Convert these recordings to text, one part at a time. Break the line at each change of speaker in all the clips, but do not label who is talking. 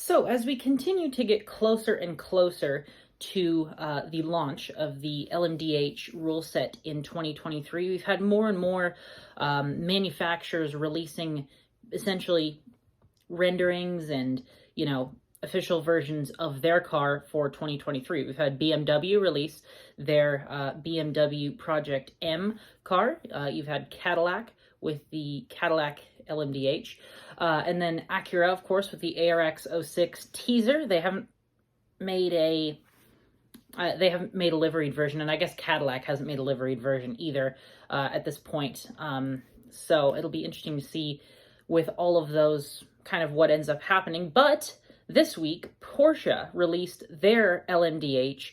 So as we continue to get closer and closer to the launch of the LMDH rule set in 2023, we've had more and more manufacturers releasing essentially renderings and, official versions of their car for 2023. We've had BMW release their BMW Project M car. You've had Cadillac with the Cadillac LMDH. And then Acura, of course, with the ARX06 teaser. They haven't made a liveried version, and I guess Cadillac hasn't made a liveried version either at this point. So it'll be interesting to see with all of those kind of what ends up happening. But this week, Porsche released their LMDH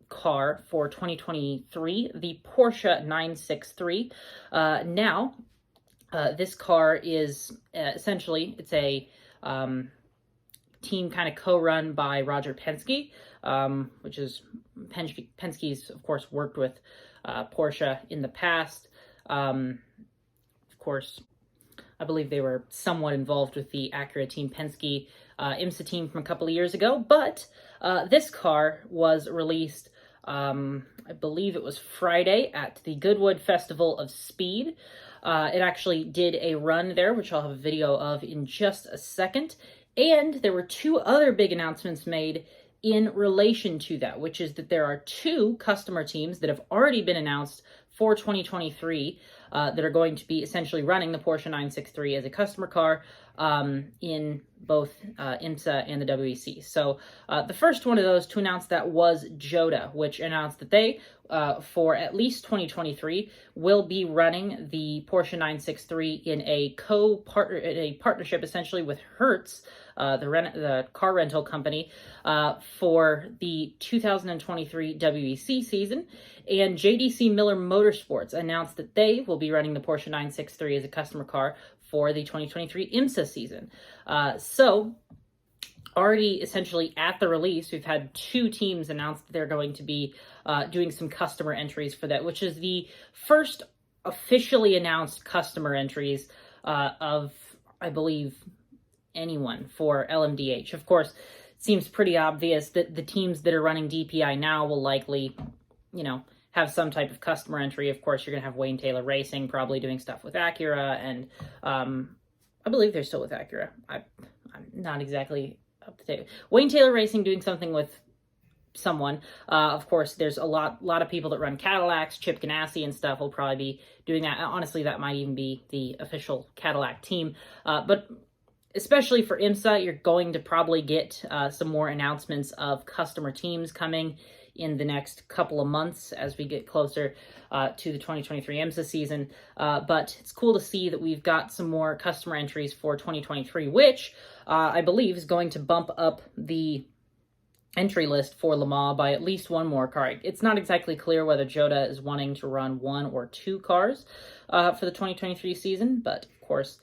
car for 2023, the Porsche 963. Now, this car is essentially, it's a team kind of co-run by Roger Penske, which is Penske's, of course, worked with Porsche in the past. Of course, I believe they were somewhat involved with the Acura Team Penske IMSA team from a couple of years ago. But this car was released, I believe it was Friday, at the Goodwood Festival of Speed. It actually did a run there, which I'll have a video of in just a second. And there were two other big announcements made in relation to that, which is that there are two customer teams that have already been announced for 2023 that are going to be essentially running the Porsche 963 as a customer car in both IMSA and the WEC. So the first one of those to announce that was Jota, which announced that they, for at least 2023, will be running the Porsche 963 in a partnership essentially with Hertz, the car rental company, for the 2023 WEC season. And JDC Miller Motorsports announced that they will be running the Porsche 963 as a customer car for the 2023 IMSA season. So already essentially at the release, we've had two teams announce that they're going to be doing some customer entries for that, which is the first officially announced customer entries of, I believe, anyone for LMDH. Of course, it seems pretty obvious that the teams that are running DPI now will likely, have some type of customer entry. Of course, you're going to have Wayne Taylor Racing probably doing stuff with Acura, and I believe they're still with Acura. I'm not exactly up to date. Wayne Taylor Racing doing something with someone. Of course, there's a lot of people that run Cadillacs. Chip Ganassi and stuff will probably be doing that. Honestly, that might even be the official Cadillac team. But especially for IMSA, you're going to probably get some more announcements of customer teams coming in the next couple of months as we get closer to the 2023 IMSA season. But it's cool to see that we've got some more customer entries for 2023, which I believe is going to bump up the entry list for Le Mans by at least one more car. It's not exactly clear whether Jota is wanting to run one or two cars for the 2023 season, but of course,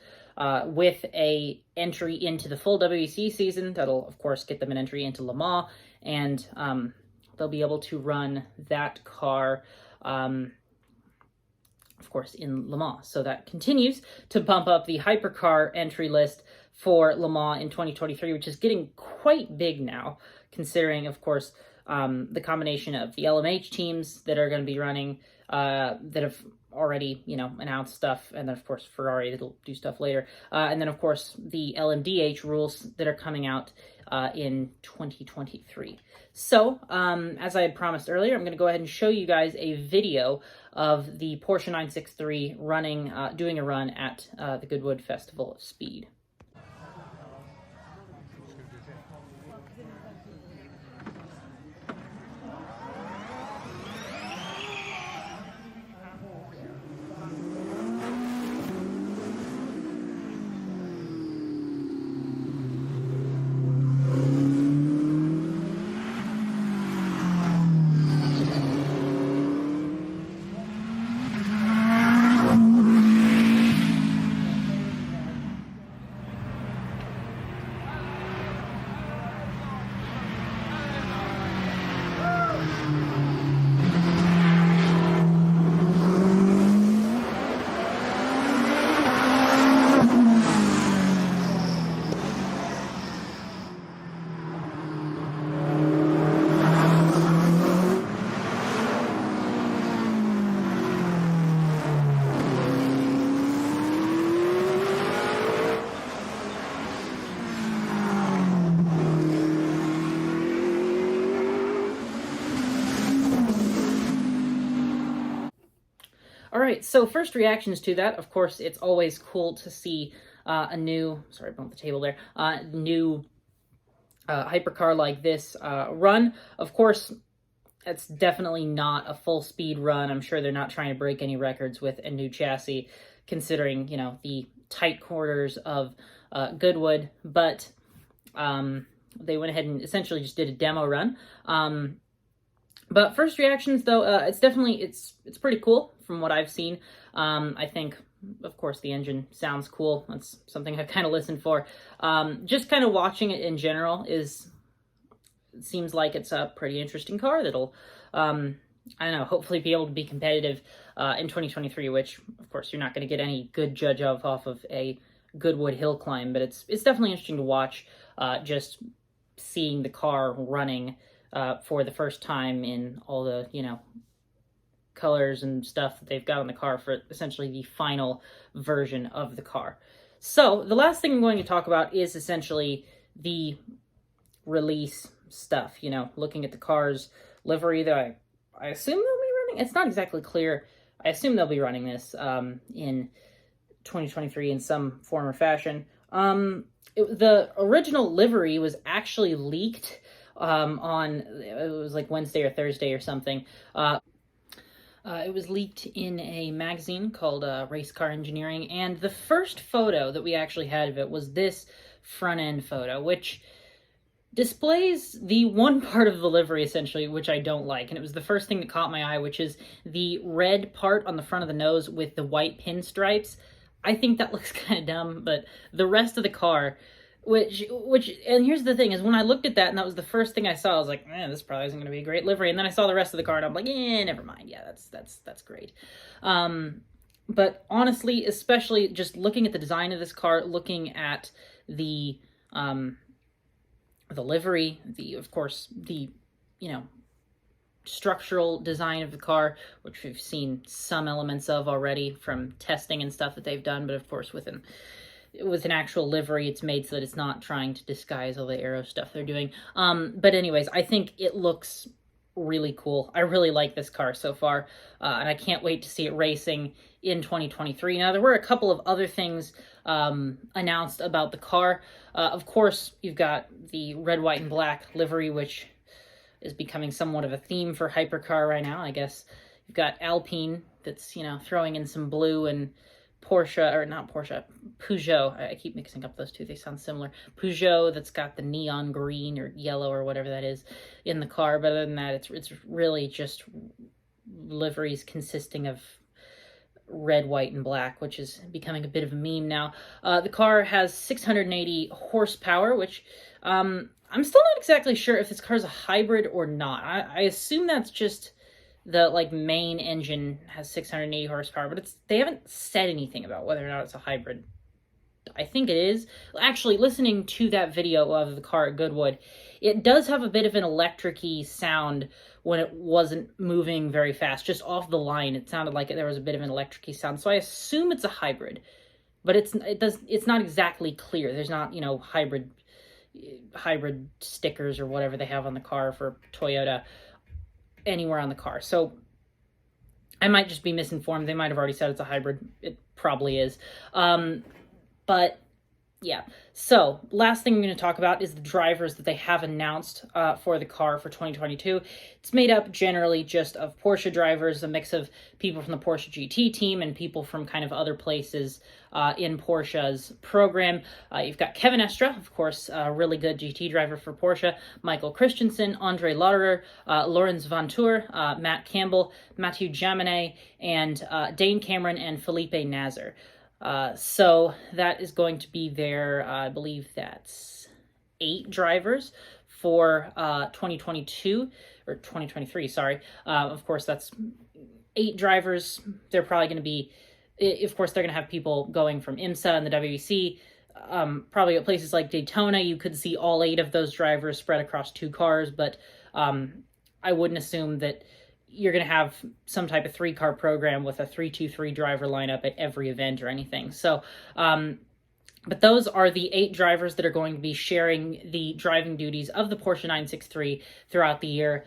with a entry into the full WEC season, that'll of course get them an entry into Le Mans, and they'll be able to run that car, of course, in Le Mans. So that continues to bump up the Hypercar entry list for Le Mans in 2023, which is getting quite big now, considering, of course, the combination of the LMH teams that are going to be running, that have already, announced stuff, and then, of course, Ferrari that'll do stuff later, and then, of course, the LMDH rules that are coming out in 2023. So, as I had promised earlier, I'm going to go ahead and show you guys a video of the Porsche 963 doing a run at the Goodwood Festival of Speed. right, so first reactions to that, of course, it's always cool to see a new, sorry, I bumped the table there, new hypercar like this run. Of course, it's definitely not a full speed run. I'm sure they're not trying to break any records with a new chassis, considering, you know, the tight quarters of Goodwood, but they went ahead and essentially just did a demo run. But first reactions, though, it's definitely, it's pretty cool from what I've seen. I think, of course, the engine sounds cool. That's something I've kind of listened for. Just kind of watching it in general it seems like it's a pretty interesting car that'll, I don't know, hopefully be able to be competitive in 2023, which, of course, you're not going to get any good judge of off of a Goodwood hill climb, but it's definitely interesting to watch, just seeing the car running for the first time in all the, you know, colors and stuff that they've got on the car for essentially the final version of the car. So the last thing I'm going to talk about is essentially the release stuff, you know, looking at the car's livery that I assume they'll be running. It's not exactly clear. I assume they'll be running this in 2023 in some form or fashion. The original livery was actually leaked on, it was like Wednesday or Thursday or something. It was leaked in a magazine called Race Car Engineering, and the first photo that we actually had of it was this front end photo, which displays the one part of the livery, essentially, which I don't like. And it was the first thing that caught my eye, which is the red part on the front of the nose with the white pinstripes. I think that looks kind of dumb, but the rest of the car, which, and here's the thing, is when I looked at that and that was the first thing I saw, I was like, man, this probably isn't going to be a great livery. And then I saw the rest of the car and I'm like, never mind. Yeah, that's great. But honestly, especially just looking at the design of this car, looking at the livery, of course, the, you know, structural design of the car, which we've seen some elements of already from testing and stuff that they've done, but of course with an actual livery, it's made so that it's not trying to disguise all the aero stuff they're doing. But anyways, I think it looks really cool. I really like this car so far, and I can't wait to see it racing in 2023. Now, there were a couple of other things announced about the car. Of course, you've got the red, white, and black livery, which is becoming somewhat of a theme for Hypercar right now, I guess. You've got Alpine that's, you know, throwing in some blue, and Porsche, or not Porsche, Peugeot. I keep mixing up those two. They sound similar. Peugeot that's got the neon green or yellow or whatever that is in the car. But other than that, it's really just liveries consisting of red, white, and black, which is becoming a bit of a meme now. The car has 680 horsepower, which I'm still not exactly sure if this car is a hybrid or not. I assume that's just the, like, main engine has 680 horsepower, but they haven't said anything about whether or not it's a hybrid. I think it is. Actually, listening to that video of the car at Goodwood, it does have a bit of an electric-y sound when it wasn't moving very fast. Just off the line, it sounded like there was a bit of an electric-y sound. So I assume it's a hybrid, but it's not exactly clear. There's not, you know, hybrid stickers or whatever they have on the car for Toyota anywhere on the car. So I might just be misinformed. They might have already said it's a hybrid. It probably is. But yeah. So last thing I'm going to talk about is the drivers that they have announced for the car for 2022. It's made up generally just of Porsche drivers, a mix of people from the Porsche GT team and people from kind of other places in Porsche's program. You've got Kevin Estre, of course, a really good GT driver for Porsche, Michael Christensen, Andre Lauderer, Lorenz Vantour, Matt Campbell, Mathieu Jaminet, and Dane Cameron and Felipe Nasr. So that is going to be their, I believe that's 8 drivers for 2022, or 2023, sorry. Of course, that's 8 drivers. They're probably going to be, of course, they're going to have people going from IMSA and the WEC. Probably at places like Daytona, you could see all 8 of those drivers spread across 2 cars, but I wouldn't assume that you're going to have some type of 3-car program with a 3-2-3 driver lineup at every event or anything. So, but those are the 8 drivers that are going to be sharing the driving duties of the Porsche 963 throughout the year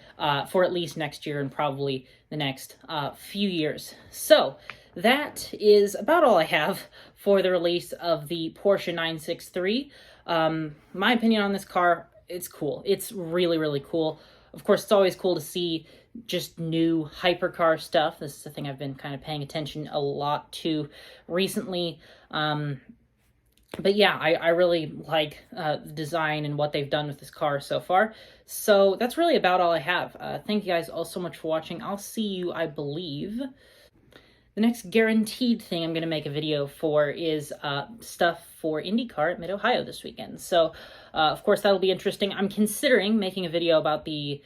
for at least next year and probably the next few years. So that is about all I have for the release of the Porsche 963. My opinion on this car, it's cool. It's really, really cool. Of course, it's always cool to see just new hypercar stuff. This is the thing I've been kind of paying attention a lot to recently. But yeah, I really like the design and what they've done with this car so far. So that's really about all I have. Thank you guys all so much for watching. I'll see you, I believe. The next guaranteed thing I'm going to make a video for is stuff for IndyCar at Mid-Ohio this weekend. So, of course, that'll be interesting. I'm considering making a video about the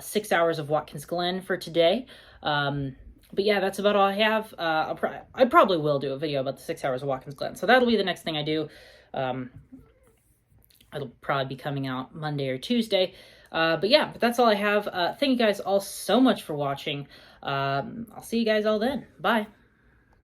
6 hours of Watkins Glen for today. But yeah, that's about all I have. I probably will do a video about the 6 hours of Watkins Glen. So that'll be the next thing I do. It'll probably be coming out Monday or Tuesday. But yeah, that's all I have. Thank you guys all so much for watching. I'll see you guys all then. Bye.